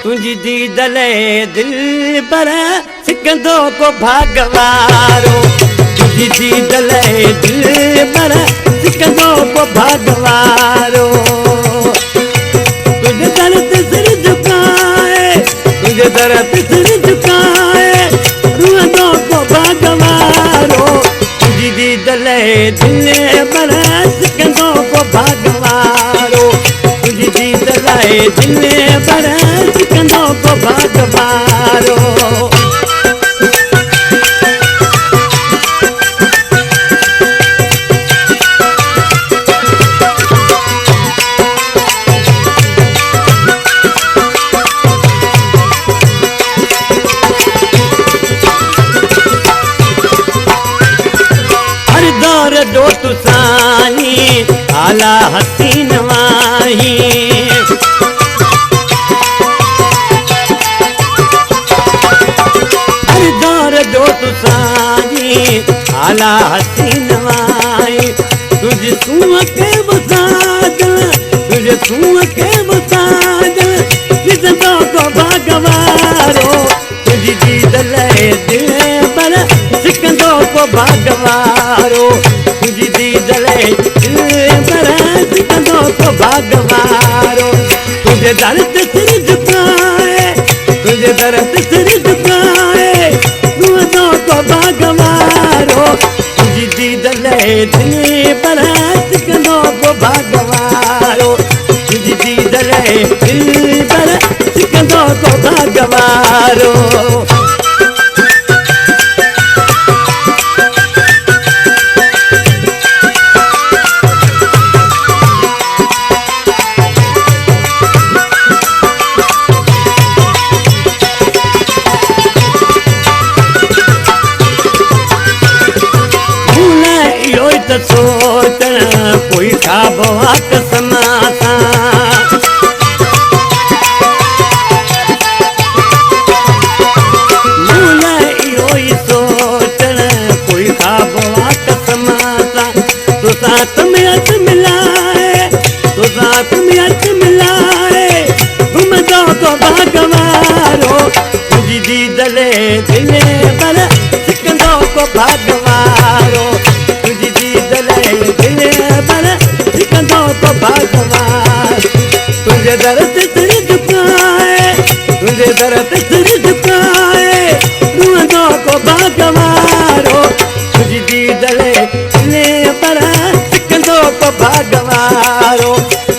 तुझी दीद ले दिल पर सिकंदो को भागवारो तुझी दीद ले दिल पर सिकंदो को भागवारो तुझे दर्द सिर झुकाए तुझे दर्द सिर झुकाए रुआंदो को भागवारो तुझी दीद ले दिल पर सिकंदो को भागवारो तुझी दीद ले दिल पर सिकंदो को भागवारो हर दौर दो तुसानी आला हसीन वाही दो तुसानी आला हसीन वाई तुझे सुआ के बसादल तुझे सुआ के बसादल किसदो को भागवारो तुझी दीद ले दिल पर सिकंदो को भागवारो तुझी दीद ले दिल पर सिकंदो को भागवारो तुझे दर्द सिर झुकाए तुझे दर्द सिर झुकाए रुआंदो को भागवारो तुझी दीद ले दिल पर सिकंदो को भागवारो तुझी दीद ले दिल पर सिकंदो को भागवारो सोचण कोई खाबो आकसमा सोचण कोई खाबो आकसमा तो साथ में हथ मिलाए तो साथ में हथ मिलाए घुमदो को भागवारो तुझी दीद ले दिल पर सिकंदो को भागवारो तुझी दीद ले दिल पर सिकंदो को भागवार तुझे दर्द सिर झुकाए तुझे दर्द सिर झुकाए रुआंदो को भागवारो तुझी दीद ले दिल पर सिकंदो को भागवारो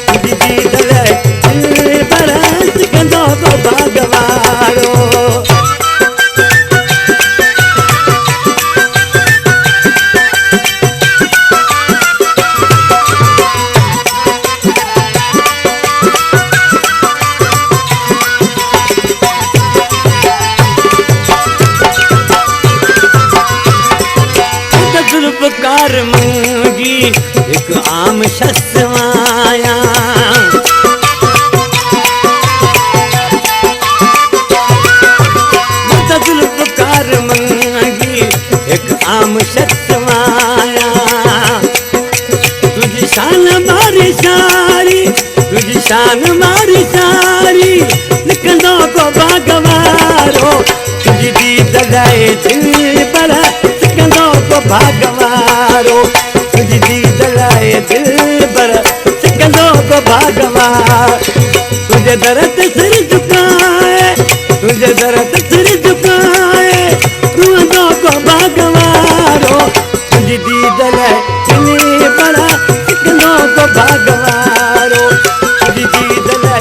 तुझी दीद ले दिल पर सिकंदो को भागवारो कार मंगी एक आम शस्वाया कार मंगी एक आम शस्वाया तुझी शान मारी सारी तुझी शान मारी सारी निकंदो को भागवारो तुझी दीद ले दिल पर सिकंदो को भागवारो तुझी दीद ले दिल पर सिकंदो को भागवार तुझे दर्द सिर झुकाए तुझे दर्द सिर झुकाए रुआंदो को भागवारो तुझी दीद ले दिल पर सिकंदो को भागवारो तुझी दीद ले